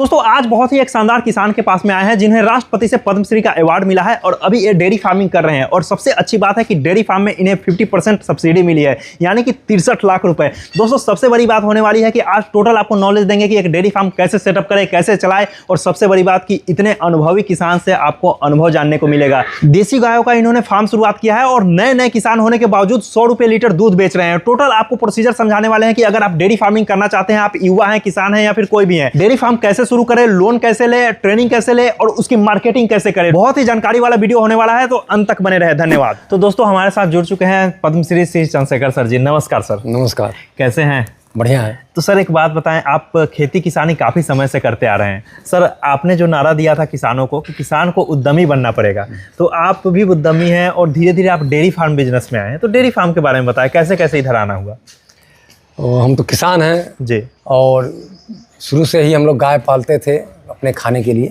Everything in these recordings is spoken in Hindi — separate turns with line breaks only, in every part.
दोस्तों आज बहुत ही एक शानदार किसान के पास में आए हैं जिन्हें राष्ट्रपति से पद्मश्री का अवार्ड मिला है और अभी ये डेयरी फार्मिंग कर रहे हैं। और सबसे अच्छी बात है कि डेयरी फार्म में इन्हें 50% सब्सिडी मिली है, यानी कि 63 लाख रुपए। दोस्तों सबसे बड़ी बात होने वाली है कि आज टोटल आपको नॉलेज देंगे कि एक डेयरी फार्म कैसे सेटअप करे, कैसे चलाए, और सबसे बड़ी बात कि इतने अनुभवी किसान से आपको अनुभव जानने को मिलेगा। देसी गायों का इन्होंने फार्म शुरुआत किया है और नए किसान होने के बावजूद 100 रुपये लीटर दूध बेच रहे हैं। टोटल आपको प्रोसीजर समझाने वाले हैं कि अगर आप डेयरी फार्मिंग करना चाहते हैं, आप युवा हैं, किसान हैं या फिर कोई भी है, डेयरी फार्म कैसे शुरू करें, लोन कैसे ले, ट्रेनिंग कैसे ले और उसकी मार्केटिंग कैसे करें। बहुत ही जानकारी वाला वीडियो होने वाला है, तो अंत तक बने रहे। धन्यवाद। तो दोस्तों हमारे साथ जुड़ चुके हैं पद्मश्री श्री चंद्रशेखर सर जी। नमस्कार सर।
नमस्कार।
कैसे हैं?
बढ़िया है।
तो सर एक बात बताएं, आप खेती किसानी काफी समय से करते आ रहे हैं। सर आपने जो नारा दिया था किसानों को कि किसान को उद्यमी बनना पड़ेगा, तो आप भी उद्यमी हैं और धीरे धीरे आप डेयरी फार्म बिजनेस में आए हैं। तो डेयरी फार्म के बारे में बताएं, कैसे कैसे इधर आना हुआ?
हम तो किसान हैं
जी,
और शुरू से ही हम लोग गाय पालते थे अपने खाने के लिए।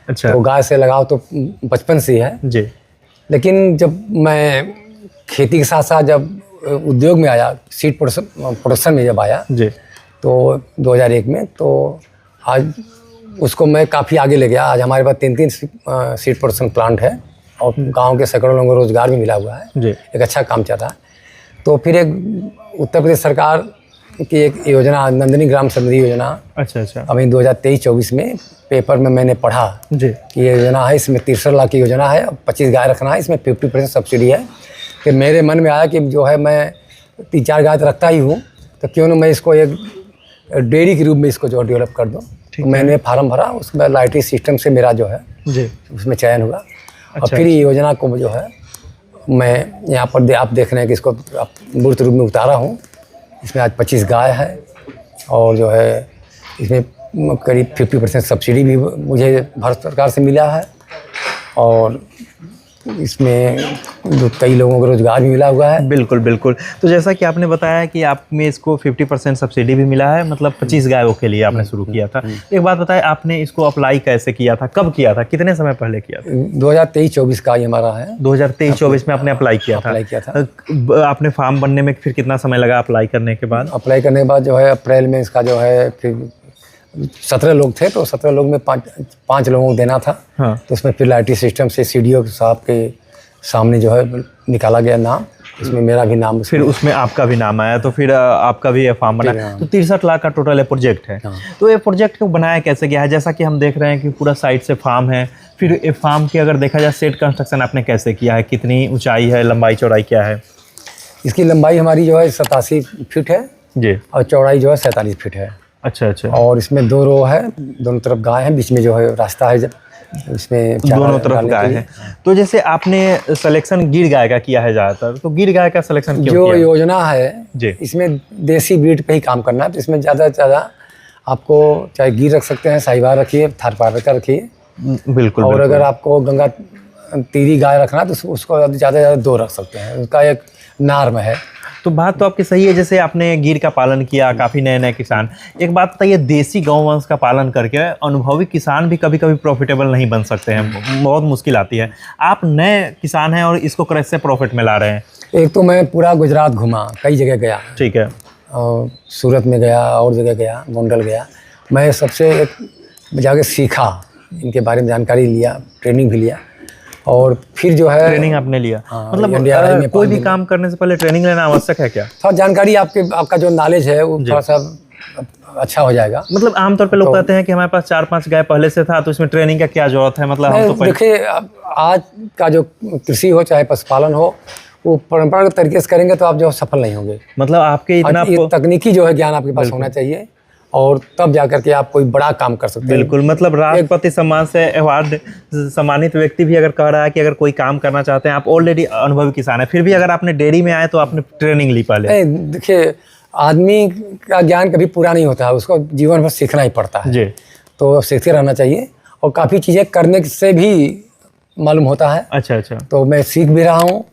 अच्छा।
तो गाय से लगाव तो बचपन से ही है जी। लेकिन जब मैं खेती के साथ साथ जब उद्योग में आया, सीड प्रोडक्शन में जब आया जी, तो 2001 में, तो आज उसको मैं काफ़ी आगे ले गया। आज हमारे पास 3 सीड प्रोडक्शन प्लांट है और गांव के सैकड़ों लोगों को रोजगार भी मिला हुआ है जी। एक अच्छा काम चल रहा है। तो फिर एक उत्तर प्रदेश सरकार की एक योजना, नंदिनी ग्राम समृद्धि योजना, अच्छा, अभी 2023-24 में पेपर में मैंने पढ़ा जी कि ये योजना है, इसमें 63 लाख की योजना है, 25 गाय रखना है, इसमें 50% सब्सिडी है। फिर मेरे मन में आया कि जो है मैं 3-4 गाय तो रखता ही हूँ, तो क्यों ना मैं इसको एक डेयरी के रूप में इसको जो डेवलप कर दूँ। तो मैंने फार्म भरा, उसके बाद लाइटरी सिस्टम से मेरा जो है जी उसमें चयन हुआ। अच्छा, और फिर ये योजना को जो है मैं यहाँ पर आप देख रहे हैं कि इसको मूर्त रूप में उतारा हूँ। इसमें आज 25 गाय है और जो है इसमें करीब 50% सब्सिडी भी मुझे भारत सरकार से मिला है और इसमें कई लोगों को रोजगार भी मिला हुआ है। बिल्कुल बिल्कुल। तो जैसा कि आपने बताया कि आप में इसको 50% सब्सिडी भी मिला है, मतलब 25 गायों के लिए आपने शुरू किया था। एक बात बताएं, आपने इसको अप्लाई कैसे किया था, कब किया था, कितने समय पहले किया था? 2023-24 का ये हमारा है। 2023-24 में आपने अप्लाई किया था। आपने फार्म बनने में फिर कितना समय लगा अप्लाई करने के बाद? अप्लाई करने के बाद जो है अप्रैल में इसका जो है फिर 17 लोग थे, तो 17 लोग में 5 लोगों को देना था। हाँ। तो उसमें फिर लाइटरी सिस्टम से सीडीओ साहब के सामने जो है निकाला गया नाम, इसमें मेरा भी नाम, फिर उसमें आपका भी नाम आया, तो फिर आपका भी फार्म बना। तो 63 लाख का टोटल ये प्रोजेक्ट है। हाँ। तो ये प्रोजेक्ट को बनाया कैसे गया है? जैसा कि हम देख रहे हैं कि पूरा साइड से फार्म है, फिर ये फार्म की अगर देखा जाए सेट कंस्ट्रक्शन आपने कैसे किया है, कितनी ऊँचाई है, लंबाई चौड़ाई क्या है? इसकी लंबाई हमारी जो है 87 फीट है जी, और चौड़ाई जो है 47 फीट है। अच्छा अच्छा। और इसमें 2 रो है, दोनों तरफ गाय है, बीच में जो है रास्ता है, इसमें दोनों तरफ गाय है। तो जैसे आपने सिलेक्शन गिर गाय का किया है ज़्यादातर, तो गिर गाय का सिलेक्शन क्यों जो किया? योजना है जी, इसमें देसी ब्रीड पे ही काम करना है, तो इसमें ज़्यादा से ज़्यादा आपको चाहे गिर रख सकते हैं, साहिवाल रखिए, थारपारकर रखिए। बिल्कुल। और अगर आपको गंगा तीरी गाय रखना है तो उसको ज़्यादा से ज़्यादा 2 रख सकते हैं, उसका एक नॉर्म है। तो बात तो आपकी सही है। जैसे आपने गिर का पालन किया, काफ़ी नए किसान। एक बात बताइए, देसी गौवंश का पालन करके अनुभवी किसान भी कभी कभी प्रॉफिटेबल नहीं बन सकते हैं, बहुत मुश्किल आती है। आप नए किसान हैं और इसको कैसे प्रॉफिट में ला रहे हैं? एक तो मैं पूरा गुजरात घूमा, कई जगह गया, ठीक है, और सूरत में गया, और जगह गया, गोंडल गया। मैं सबसे जाके सीखा, इनके बारे में जानकारी लिया, ट्रेनिंग भी लिया, और फिर जो है ट्रेनिंग आपने लिया। हाँ, मतलब कोई भी काम करने से पहले ट्रेनिंग लेना आवश्यक है क्या? थोड़ा जानकारी आपका जो नॉलेज है वो थोड़ा सा अच्छा हो जाएगा। मतलब आमतौर पे लोग कहते हैं कि हमारे पास 4-5 गाय पहले से था, तो इसमें ट्रेनिंग का क्या जरूरत है? मतलब हम तो देखिए, आज का जो कृषि हो चाहे पशुपालन हो, वो परंपरागत तरीके से करेंगे तो आप जो सफल नहीं होंगे। मतलब आपके इतना तकनीकी जो है ज्ञान आपके पास होना चाहिए, और तब जाकर के आप कोई बड़ा काम कर सकते हैं। बिल्कुल। मतलब राष्ट्रपति सम्मान से अवार्ड सम्मानित व्यक्ति भी अगर कह रहा है कि अगर कोई काम करना चाहते हैं, आप ऑलरेडी अनुभवी किसान है, फिर भी अगर आपने डेयरी में आए तो आपने ट्रेनिंग ली पहले। देखिए, आदमी का ज्ञान कभी पूरा नहीं होता है, उसको जीवन भर सीखना ही पड़ता है जी। तो सीखते रहना चाहिए, और काफ़ी चीज़ें करने से भी मालूम होता है। अच्छा अच्छा। तो मैं सीख भी रहा हूँ,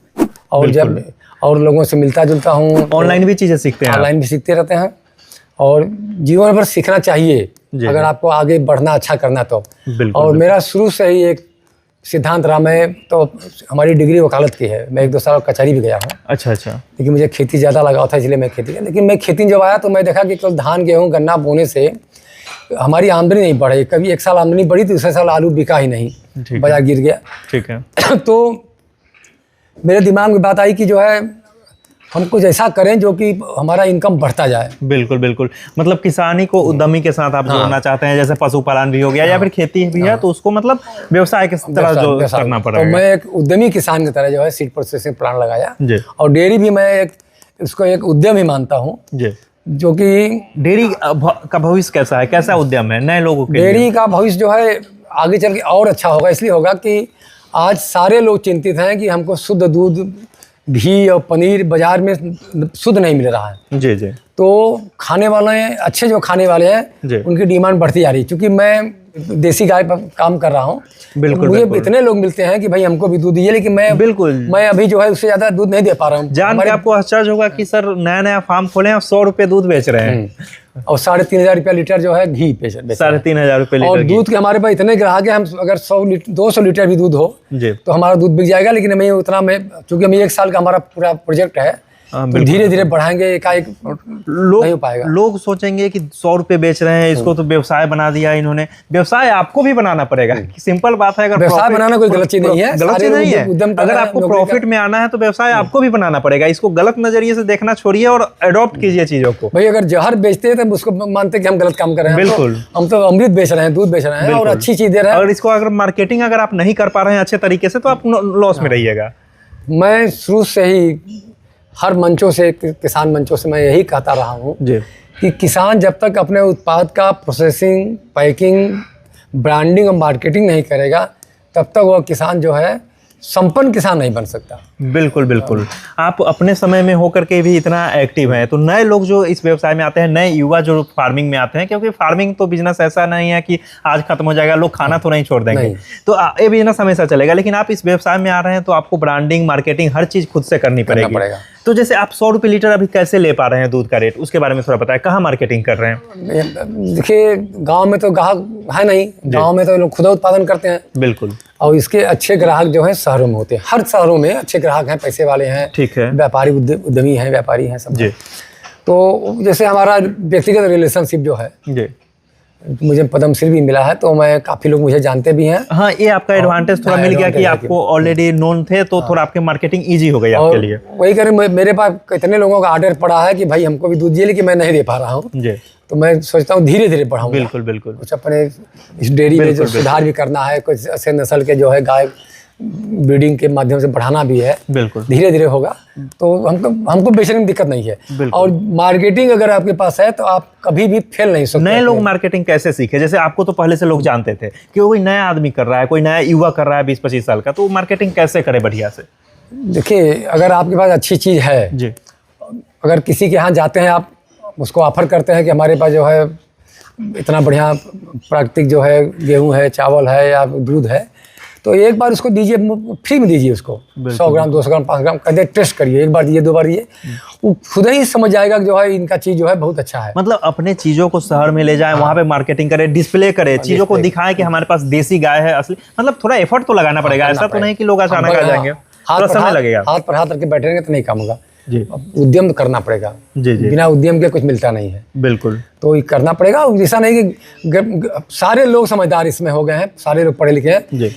और जब और लोगों से मिलता जुलता हूँ, ऑनलाइन भी चीज़ें सीखते हैं, ऑनलाइन भी सीखते रहते हैं, और जीवन भर सीखना चाहिए अगर आपको आगे बढ़ना, अच्छा करना तो। और मेरा शुरू से ही एक सिद्धांत रहा, मैं तो हमारी डिग्री वकालत की है, मैं 1-2 साल कचहरी भी गया हूँ। अच्छा अच्छा। लेकिन मुझे खेती ज़्यादा लगाव था, इसलिए मैं खेती, लेकिन मैं खेती जब आया तो मैं देखा कि केवल धान गेहूँ गन्ना बोने से हमारी आमदनी नहीं बढ़ी। कभी एक साल आमदनी बढ़ी, दूसरे साल आलू बिका ही नहीं, बाजार गिर गया।
ठीक है।
तो मेरे दिमाग में बात आई कि जो है हम कुछ ऐसा करें जो कि हमारा इनकम बढ़ता जाए।
बिल्कुल बिल्कुल, मतलब किसानी को उद्यमी के साथ आप जोड़ना चाहते हैं, जैसे पशुपालन भी हो गया या फिर खेती भी है, तो उसको मतलब व्यवसाय के तरह जो करना पड़ेगा।
तो मैं एक उद्यमी किसान की तरह जो है सीड प्रोसेसिंग प्लांट लगाया और डेयरी भी मैं इसको एक उद्यम ही मानता हूँ, जो कि
डेयरी का भविष्य कैसा है, कैसा उद्यम है नए लोगों के लिए?
डेयरी का भविष्य जो है आगे चल के और अच्छा होगा। इसलिए होगा कि आज सारे लोग चिंतित हैं कि हमको शुद्ध दूध, घी और पनीर बाजार में शुद्ध नहीं मिल रहा है।
जी जी।
तो खाने वाले अच्छे जो खाने वाले हैं उनकी डिमांड बढ़ती जा रही है। क्योंकि मैं देसी गाय पर काम कर रहा हूँ,
बिल्कुल,
मुझे
बिल्कुल।
इतने लोग मिलते हैं कि भाई हमको भी दूध दीजिए, लेकिन मैं अभी जो है उससे ज्यादा दूध नहीं दे पा रहा हूँ।
जान के आपको आश्चर्य होगा कि सर नया नया फार्म खोले और 100 रुपए दूध बेच रहे हैं
और 3,500 रुपया लीटर जो है घी बेच
3,500 रुपए लीटर।
और दूध के हमारे पास इतने ग्राहक हैं, हम अगर 200 लीटर भी दूध हो तो हमारा दूध बिक जाएगा। लेकिन हमें उतना चूंकि हमें 1 साल का हमारा पूरा प्रोजेक्ट है, तो धीरे धीरे बढ़ाएंगे, एकाएक नहीं हो पाएगा।
लोग सोचेंगे कि 100 रुपए बेच रहे हैं, इसको तो व्यवसाय बना दिया इन्होंने। व्यवसाय आपको भी बनाना पड़ेगा, सिंपल बात है। अगर
व्यवसाय बनाना कोई गलत चीज नहीं है,
गलत चीज नहीं है। अगर आपको प्रॉफिट में आना है तो व्यवसाय आपको भी बनाना पड़ेगा। इसको गलत नजरिए से देखना छोड़िए और अडॉप्ट कीजिए चीजों को।
भाई अगर जहर बेचते हैं तो उसको मानते कि हम गलत काम कर रहे हैं।
बिल्कुल,
हम तो अमृत बेच रहे हैं, दूध बेच रहे हैं और अच्छी चीज दे रहे हैं।
और इसको अगर मार्केटिंग अगर आप नहीं कर पा रहे हैं अच्छे तरीके से, तो आप लॉस में रहिएगा।
मैं शुरू से ही हर मंचों से, किसान मंचों से मैं यही कहता रहा हूँ कि किसान जब तक अपने उत्पाद का प्रोसेसिंग, पैकिंग, ब्रांडिंग और मार्केटिंग नहीं करेगा, तब तक वह किसान जो है संपन्न किसान नहीं बन सकता।
बिल्कुल बिल्कुल। आप अपने समय में होकर के भी इतना एक्टिव हैं, तो नए लोग जो इस व्यवसाय में आते हैं, नए युवा जो फार्मिंग में आते हैं, क्योंकि फार्मिंग तो बिजनेस ऐसा नहीं है कि आज खत्म हो जाएगा, लोग खाना तो नहीं छोड़ देंगे, तो ये बिजनेस हमेशा चलेगा। लेकिन आप इस व्यवसाय में आ रहे हैं तो आपको ब्रांडिंग, मार्केटिंग हर चीज खुद से करनी पड़ेगी। तो जैसे आप 100 रुपये लीटर अभी कैसे ले पा रहे हैं दूध का रेट, उसके बारे में थोड़ा बताएं। कहाँ मार्केटिंग कर रहे हैं?
देखिए गांव में तो ग्राहक है नहीं, गांव में तो लोग खुद उत्पादन करते हैं।
बिल्कुल।
और इसके अच्छे ग्राहक जो हैं शहरों में होते हैं। हर शहरों में अच्छे ग्राहक हैं, पैसे वाले हैं,
ठीक है,
व्यापारी उद्यमी हैं, व्यापारी हैं सब। तो जैसे हमारा व्यक्तिगत रिलेशनशिप जो है, मुझे पद्मश्री भी मिला है, तो मैं काफी लोग मुझे जानते भी हैं।
हाँ, ये आपका एडवांटेज थोड़ा मिल गया कि आपको ऑलरेडी नोन थे, तो थोड़ा आपके मार्केटिंग इजी हो गई आपके लिए।
वही करें, मेरे पास कितने लोगों का ऑर्डर पड़ा है कि भाई हमको भी दूध दिए, लेकिन मैं नहीं दे पा रहा हूँ। तो मैं सोचता हूँ धीरे धीरे बढ़ाऊंगा।
बिल्कुल बिल्कुल।
कुछ अपने इस डेयरी में जो सुधार भी करना है, कुछ ऐसे नस्ल के जो है गाय ब्रीडिंग के माध्यम से बढ़ाना भी है।
बिल्कुल,
धीरे धीरे होगा, तो हमको बेचने में दिक्कत नहीं है। और मार्केटिंग अगर आपके पास है तो आप कभी भी फेल नहीं सकते।
नए लोग मार्केटिंग कैसे सीखे? जैसे आपको तो पहले से लोग जानते थे कि कोई नया आदमी कर रहा है, कोई नया युवा कर रहा है 20-25 साल का, तो मार्केटिंग कैसे करे बढ़िया से?
देखिए, अगर आपके पास अच्छी चीज है जी, अगर किसी के यहाँ जाते हैं, आप उसको ऑफर करते हैं कि हमारे पास जो है इतना बढ़िया प्राकृतिक जो है गेहूं है, चावल है या दूध है, तो एक बार उसको दीजिए, फ्री में दीजिए उसको। 100 ग्राम, 200 ग्राम, 500 ग्राम कहते टेस्ट करिए, एक बार दिए, 2 बार दिए, वो खुद ही समझ जाएगा कि जो है इनका चीज़ जो है बहुत अच्छा है।
मतलब अपने चीज़ों को शहर में ले जाए, वहाँ पे मार्केटिंग करे, डिस्प्ले करे, चीज़ों को दिखाए कि हमारे पास देसी गाय है असली। मतलब थोड़ा एफर्ट तो लगाना पड़ेगा, ऐसा तो नहीं कि लोग अचानक आ जाएंगे, थोड़ा समय लगेगा।
हाथ पर हाथ रख के बैठेंगे तो नहीं काम होगा। उद्यम तो करना पड़ेगा। बिना उद्यम के कुछ मिलता नहीं है।
बिल्कुल, तो
ये करना पड़ेगा। ऐसा नहीं कि सारे लोग समझदार इसमें हो गए हैं, सारे लोग पढ़े लिखे हैं।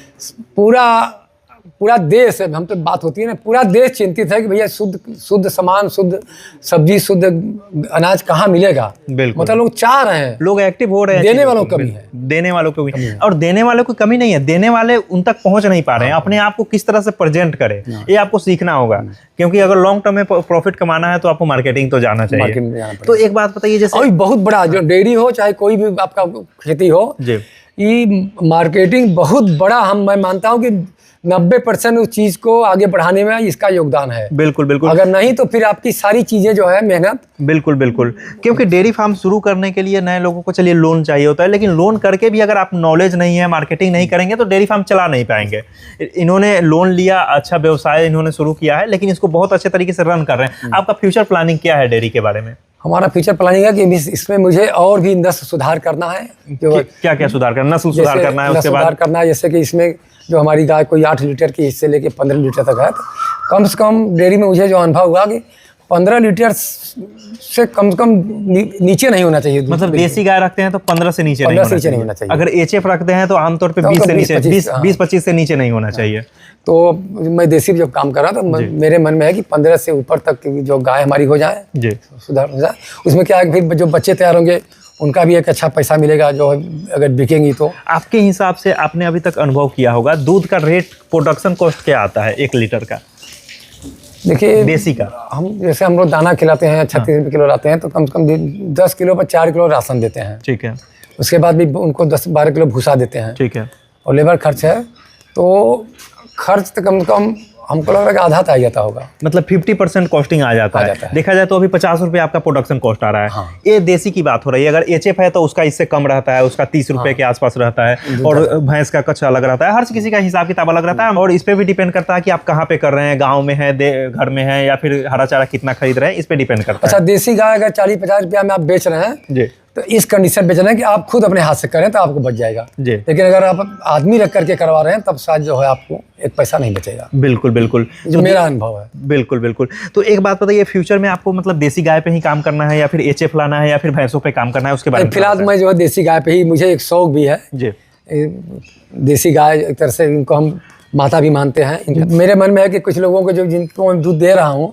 पूरा देश, हम तो बात होती है ना, पूरा देश चिंतित है कि भैया शुद्ध सामान, शुद्ध सब्जी, शुद्ध अनाज कहाँ मिलेगा। मतलब लोग चाह रहे हैं,
लोग एक्टिव हो रहे हैं।
देने वालों की कमी है,
देने वालों की कमी है। और देने वालों की कमी नहीं है, देने वाले उन तक पहुंच नहीं पा रहे हैं। अपने आप को किस तरह से प्रेजेंट करें, ये आपको सीखना होगा। क्योंकि अगर लॉन्ग टर्म में प्रॉफिट कमाना है तो आपको मार्केटिंग तो जाना चाहिए। तो एक बात बताइए, जैसे
बहुत बड़ा जो डेयरी हो चाहे कोई भी आपका खेती हो, ये मार्केटिंग बहुत बड़ा, मैं मानता हूँ कि 90% उस चीज को आगे बढ़ाने में इसका योगदान है।
बिल्कुल बिल्कुल।
अगर नहीं तो फिर आपकी सारी चीजें जो है मेहनत।
बिल्कुल बिल्कुल। क्योंकि डेयरी फार्म शुरू करने के लिए नए लोगों को चलिए लोन चाहिए होता है, लेकिन लोन करके भी अगर आप नॉलेज नहीं है, मार्केटिंग नहीं करेंगे तो डेयरी फार्म चला नहीं पाएंगे। इन्होंने लोन लिया, अच्छा व्यवसाय इन्होंने शुरू किया है, लेकिन इसको बहुत अच्छे तरीके से रन कर रहे हैं। आपका फ्यूचर प्लानिंग क्या है डेयरी के बारे में?
हमारा फ्यूचर प्लानिंग है कि इसमें मुझे और भी नस्ल सुधार करना है।
क्या क्या सुधार करना? नस्ल सुधार करना है, उसके बाद
सुधार करना है। जैसे कि इसमें जो हमारी गाय कोई 8 लीटर की इससे लेके 15 लीटर तक है, तो कम से कम डेयरी में मुझे जो अनुभव हुआ कि 15 लीटर से कम नीचे नहीं होना चाहिए।
मतलब देसी गाय रखते हैं तो 15 से नीचे नहीं होना चाहिए। अगर एचएफ रखते हैं तो आमतौर पे 20 से नीचे 20-25 से नीचे नहीं होना चाहिए।
तो मैं देसी जब काम कर रहा था तो मेरे मन में है कि 15 से ऊपर तक की जो गाय हमारी हो जाए, सुधार हो जाए। उसमें क्या है, फिर जो बच्चे तैयार होंगे उनका भी एक अच्छा पैसा मिलेगा जो अगर बिकेंगी तो। आपके हिसाब से आपने अभी तक अनुभव किया होगा, दूध का रेट, प्रोडक्शन कॉस्ट क्या आता है 1 लीटर का? देखिए
देसी का
हम जैसे हम लोग दाना खिलाते हैं 36 रुपये किलो लाते हैं, तो कम से कम 10 किलो पर 4 किलो राशन देते हैं।
ठीक है।
उसके बाद भी उनको 10-12 किलो भूसा देते हैं।
ठीक है।
और लेबर खर्च है, तो खर्च तो कम से कम हमको लग रहा है कि आधा तो आ जाता होगा।
मतलब 50% कॉस्टिंग आ जाता है। देखा जाए तो अभी 50 रुपये आपका प्रोडक्शन कॉस्ट आ रहा है।
हाँ।
ये देसी की बात हो रही है। अगर एचएफ है तो उसका इससे कम रहता है, उसका 30 रुपये के आसपास रहता है। और भैंस का कुछ अलग रहता है। हर किसी का हिसाब किताब अलग रहता है। और इस पे भी डिपेंड करता है कि आप कहाँ पे कर रहे हैं, गाँव में है, घर में है, या फिर हरा चारा कितना खरीद रहे हैं, इस पे डिपेंड करता है।
अच्छा, देसी गाय अगर 40-50 रुपया में आप बेच रहे हैं जी, तो इस कंडीशन बेचना है कि आप खुद अपने हाथ से करें तो आपको बच जाएगा जी। लेकिन अगर आप आदमी रख करके करवा रहे हैं तब शायद जो है आपको एक पैसा नहीं बचेगा।
बिल्कुल बिल्कुल,
जो मेरा अनुभव है।
बिल्कुल बिल्कुल। तो एक बात बताइए, फ्यूचर में आपको मतलब देसी गाय पे ही काम करना है, या फिर एचएफ लाना है, या फिर भैंसों पे काम करना है, उसके बारे में?
फिलहाल मैं जो है देसी गाय पे ही, मुझे एक शौक भी है जी। देसी गाय एक तरह से इनको हम माता भी मानते हैं। मेरे मन में है कि कुछ लोगों को जो जिनको मैं दूध दे रहा हूँ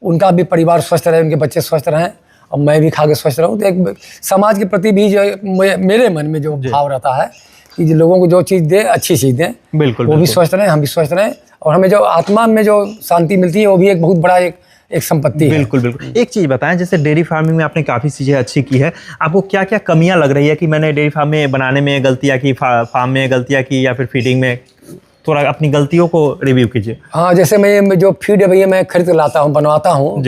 उनका भी परिवार स्वस्थ रहे, उनके बच्चे स्वस्थ रहें और मैं भी खा के स्वस्थ रहूँ। तो एक समाज के प्रति भी जो मेरे मन में जो भाव रहता है कि जो लोगों को जो चीज़ दे, अच्छी चीज़ दें, बिल्कुल वो भी स्वस्थ रहें, हम भी स्वस्थ रहें, और हमें जो आत्मा में जो शांति मिलती है वो भी एक बहुत बड़ा एक संपत्ति है।
बिल्कुल बिल्कुल। एक चीज़ बताएं, जैसे डेयरी फार्मिंग में आपने काफ़ी चीज़ें अच्छी की है, आपको क्या क्या कमियां लग रही है कि मैंने डेयरी फार्म में बनाने में गलतियाँ की, फार्म में गलतियाँ की, या फिर फीडिंग में? थोड़ा अपनी गलतियों को रिव्यू कीजिए।
हाँ, जैसे मैं जो फीड है भैया मैं खरीद कर लाता हूँ, बनवाता हूँ,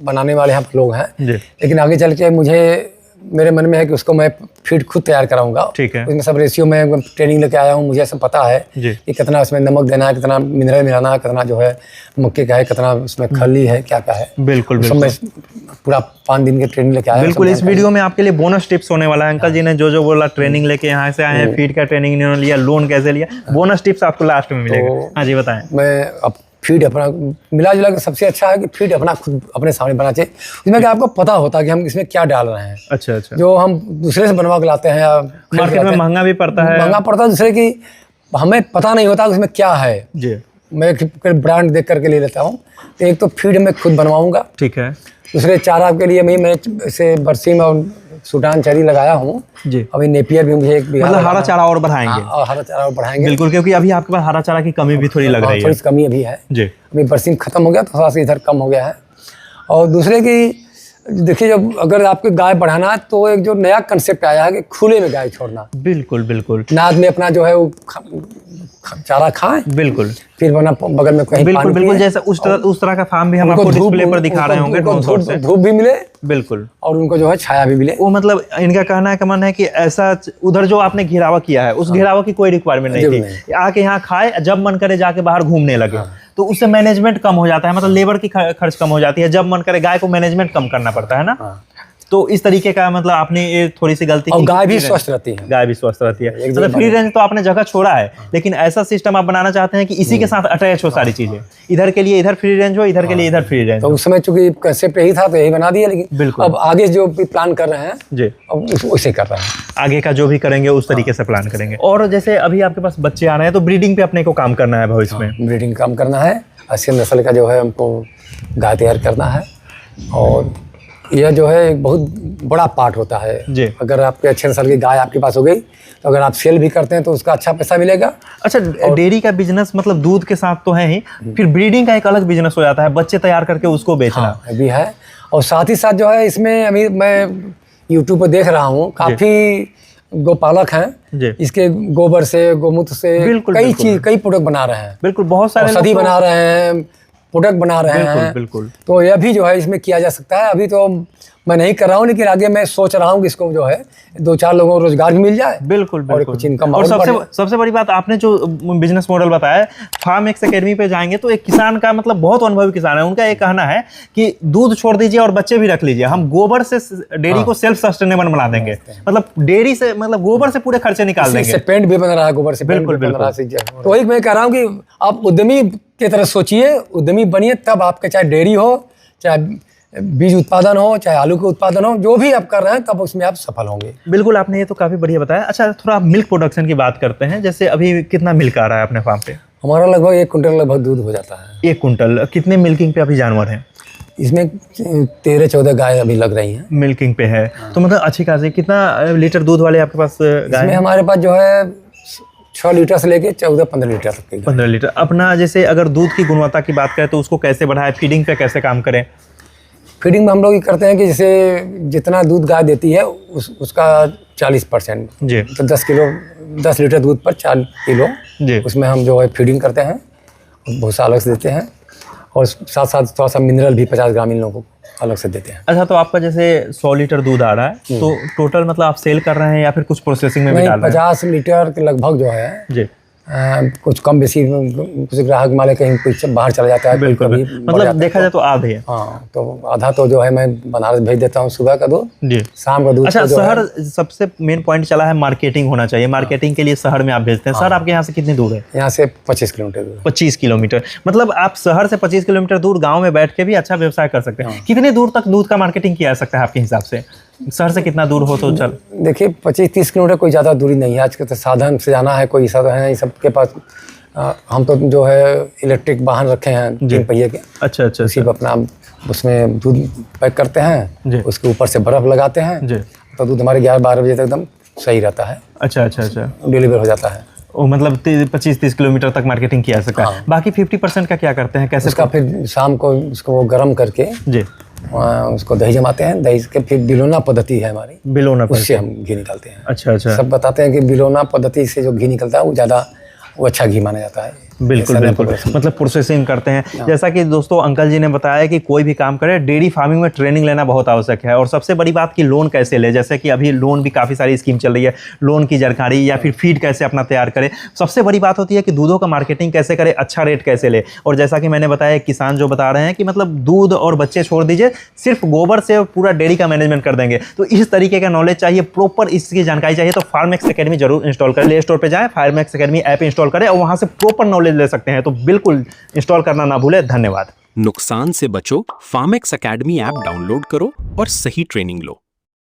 बनाने वाले यहाँ लोग हैं, लेकिन आगे चल के मेरे मन में है कि उसको मैं फीड खुद तैयार कराऊंगा। ठीक है। उसमें सब रेशियो में ट्रेनिंग लेके आया हूँ, मुझे सब पता है कि कितना उसमें नमक देना है, कितना मिनरल मिलाना है, कितना जो है मक्के का है, कितना उसमें खली है, क्या है। बिल्कुल बिल्कुल। मैं पूरा 5 दिन की ट्रेनिंग लेके आया।
बिल्कुल। इस वीडियो में आपके लिए बोनस टिप्स होने वाला है। अंकल जी ने जो बोला, ट्रेनिंग लेके यहाँ से आए हैं, फीड का ट्रेनिंग इन्होंने लिया, लोन कैसे लिया, बोनस टिप्स आपको लास्ट में मिलेगा। हाँ जी बताएं।
मैं अब फीड अपना मिला जुला के सबसे अच्छा है कि फीड अपना खुद अपने सामने बना चाहिए। इसमें क्या आपको पता होता है कि हम इसमें क्या डाल रहे हैं। अच्छा अच्छा। जो हम दूसरे से बनवा के लाते हैं या
मार्केट में महंगा भी पड़ता है,
महंगा पड़ता है दूसरे की, हमें पता नहीं होता उसमें क्या है जी। मैं ब्रांड देख करके ले लेता हूँ। एक तो फीड मैं खुद बनवाऊंगा। ठीक है। दूसरे चारा के लिए मैं से बरसीम और सूडान चरी लगाया हूँ जी। अभी नेपियर भी मुझे एक
मतलब हरा चारा और बढ़ाएंगे।
और हरा चारा और बढ़ाएंगे
बिल्कुल, क्योंकि अभी आपके पास हरा चारा की कमी भी थोड़ी लग रही है।
थोड़ी कमी अभी है जी। अभी बरसीम खत्म हो गया तो थोड़ा सा इधर कम हो गया है। और दूसरे की देखिए, जब अगर आपके गाय बढ़ाना है तो एक जो नया कंसेप्ट आया है कि खुले में गाय छोड़ना। बिल्कुल बिल्कुल। नाद में अपना जो है वो चारा खाएं। बिल्कुल। फिर बना बगल में कहीं बिल्कुल बिल्कुल, जैसे उस तरह का फार्म भी हम आपको डिस्प्ले पर दिखा रहे होंगे। धूप भी मिले बिल्कुल, और उनको जो है छाया भी मिले। वो मतलब इनका कहना है, मन है कि ऐसा उधर जो आपने घेरावा किया है उस घेरावा की कोई रिक्वायरमेंट नहीं थी, आके यहाँ खाए, जब मन करे जाके बाहर घूमने लगे। तो उससे मैनेजमेंट कम हो जाता है, मतलब लेबर की खर्च कम हो जाती है। जब मन करे गाय को मैनेजमेंट कम करना पड़ता है ना। तो इस तरीके का मतलब आपने ये थोड़ी सी गलती की। गाय भी स्वस्थ रहती है।
गाय भी स्वस्थ रहती है। मतलब फ्री रेंज तो आपने जगह छोड़ा है, लेकिन ऐसा सिस्टम आप बनाना चाहते हैं कि इसी के साथ अटैच हो सारी चीजें, इधर के लिए इधर फ्री रेंज हो, इधर के लिए इधर फ्री रेंज।
तो उस समय चूंकि कंसेप्ट यही था तो यही बना दिया, लेकिन बिल्कुल अब आगे जो भी प्लान कर रहे हैं जी, अब उसे कर रहे हैं। आगे का जो भी करेंगे उस तरीके से प्लान करेंगे। और जैसे अभी आपके पास बच्चे आ रहे हैं तो ब्रीडिंग पे अपने को काम करना है भविष्य में। ब्रीडिंग काम करना है, अच्छी नस्ल का जो है हमको गाय तैयार करना है। और यह जो है एक बहुत बड़ा पार्ट होता है जी। अगर आपके अच्छे नस्ल की गाय आपके पास हो गई तो अगर आप सेल भी करते हैं तो उसका अच्छा पैसा मिलेगा। अच्छा, डेयरी का बिजनेस मतलब दूध के साथ तो है ही, फिर ब्रीडिंग का एक अलग बिजनेस हो जाता है, बच्चे तैयार करके उसको बेचना भी है। और साथ ही साथ जो है इसमें अभी मैं यूट्यूब पर देख रहा हूँ, काफ़ी गोपालक हैं, इसके गोबर से, गोमूत्र से कई प्रोडक्ट बना रहे हैं। बिल्कुल, बहुत सारे औषधि बना रहे हैं, प्रोडक्ट बना रहे हैं। बिल्कुल। तो यह भी जो है इसमें किया जा सकता है। अभी तो मैं नहीं कर रहा हूँ, लेकिन आगे मैं सोच रहा हूँ कि इसको जो है 2-4 लोगों को रोजगार भी मिल जाए। बिल्कुल बिल्कुल। और कुछ इनकम। और सबसे बड़ी बात आपने जो बिजनेस मॉडल बताया, फार्म एक्स एकेडमी पे जाएंगे तो एक किसान का मतलब बहुत अनुभवी किसान है, उनका एक कहना है कि दूध छोड़ दीजिए और बच्चे भी रख लीजिए, हम गोबर से डेयरी को सेल्फ सस्टेनेबल बना देंगे। मतलब डेयरी से मतलब गोबर से पूरे खर्चे निकाल देंगे। पेंट भी बन रहा है गोबर से। बिल्कुल बिल्कुल। तो वही मैं कह रहा हूँ कि आप उद्यमी की तरह सोचिए, उद्यमी बनिए, तब आपके चाहे डेयरी हो, चाहे बीज उत्पादन हो चाहे आलू के उत्पादन हो, जो भी आप कर रहे हैं तब उसमें आप सफल होंगे।
बिल्कुल, आपने ये तो काफ़ी बढ़िया बताया। अच्छा, थोड़ा मिल्क प्रोडक्शन की बात करते हैं। जैसे अभी कितना मिल्क आ रहा है अपने फार्म पे?
हमारा लगभग 1 कुंटल लगभग दूध हो जाता है।
1 कुंटल। कितने मिल्किंग पे अभी जानवर हैं?
इसमें 13-14 गाय अभी लग रही हैं।
मिल्किंग पे है। तो मतलब अच्छी खासी। कितना लीटर दूध वाले आपके पास गाय
इसमें
है?
हमारे पास जो है 6 लीटर से लेके 14-15 लीटर तक की गाय।
15 लीटर। अपना जैसे अगर दूध की गुणवत्ता की बात करें तो उसको कैसे बढ़ाएं, फीडिंग पे कैसे काम करें?
फीडिंग में हम लोग ये करते हैं कि जैसे जितना दूध गाय देती है उसका 40%
जी।
तो 10 लीटर दूध पर 4 किलो
जी।
उसमें हम जो है फीडिंग करते हैं, भूसा अलग से देते हैं और साथ साथ थोड़ा सा मिनरल भी 50 ग्राम इन लोगों को अलग से देते हैं।
अच्छा, तो आपका जैसे 100 लीटर दूध आ रहा है तो टोटल मतलब आप सेल कर रहे हैं या फिर कुछ प्रोसेसिंग में भी
नहीं,
डाल रहे हैं?
50 लीटर के लगभग जो है
जी।
कुछ कम बेसी कुछ ग्राहक माले कहीं कुछ बाहर चला जाता है,
बिल्कुल,
कभी
मतलब देखा जाए तो आधे है।
हाँ, तो आधा तो जो है मैं बनारस भेज देता हूँ सुबह का दूध,
जी।
शाम का दूध।
अच्छा, शहर सबसे मेन पॉइंट चला है, मार्केटिंग होना चाहिए। मार्केटिंग के लिए शहर में आप भेजते हैं। सर, आपके यहाँ से कितनी दूर है?
यहाँ से 25 किलोमीटर दूर।
25 किलोमीटर। मतलब आप शहर से 25 किलोमीटर दूर गांव में बैठ के भी अच्छा व्यवसाय कर सकते हैं। कितनी दूर तक दूध का मार्केटिंग किया जा सकता है आपके हिसाब से? शहर से कितना दूर हो तो चल?
देखिए 25-30 किलोमीटर कोई ज़्यादा दूरी नहीं है। आज के तो साधन से जाना है, कोई साधन है, सबके पास हम तो जो है इलेक्ट्रिक वाहन रखे हैं 3 पहिए के।
अच्छा।
उसी पर अपना उसमें दूध पैक करते हैं, उसके ऊपर से बर्फ़ लगाते हैं जी। तो दूध हमारे 11-12 बजे तक एकदम सही रहता है। अच्छा, डिलीवर हो जाता है।
ओ, मतलब 25-30 किलोमीटर तक मार्केटिंग किया जा सकता है। बाकी 50% का क्या करते हैं, कैसे?
उसका फिर शाम को उसको गर्म करके जी उसको दही जमाते हैं। दही के फिर बिलोना पद्धति है हमारी,
बिलोना,
उससे हम घी निकालते हैं।
अच्छा। सब
बताते हैं कि बिलोना पद्धति से जो घी निकलता है वो अच्छा घी माना जाता है।
बिल्कुल, मतलब प्रोसेसिंग करते हैं। जैसा कि दोस्तों अंकल जी ने बताया कि कोई भी काम करे, डेयरी फार्मिंग में ट्रेनिंग लेना बहुत आवश्यक है। और सबसे बड़ी बात कि लोन कैसे ले, जैसे कि अभी लोन भी काफ़ी सारी स्कीम चल रही है, लोन की जानकारी या फिर फीड कैसे अपना तैयार करे। सबसे बड़ी बात होती है कि दूधों का मार्केटिंग कैसे करे, अच्छा रेट कैसे ले। और जैसा कि मैंने बताया, किसान जो बता रहे हैं कि मतलब दूध और बच्चे छोड़ दीजिए, सिर्फ गोबर से पूरा डेयरी का मैनेजमेंट कर देंगे। तो इस तरीके का नॉलेज चाहिए, प्रॉपर इसकी जानकारी चाहिए, तो फार्मेक्स एकेडमी जरूर इंस्टॉल करें। प्ले स्टोर पर जाएँ, फार्मेक्स एकेडमी ऐप इंस्टॉल करें और वहाँ से प्रॉपर नॉलेज ले सकते हैं। तो बिल्कुल इंस्टॉल करना ना भूले। धन्यवाद।
नुकसान से बचो, फार्मेक्स एकेडमी ऐप डाउनलोड करो और सही ट्रेनिंग लो।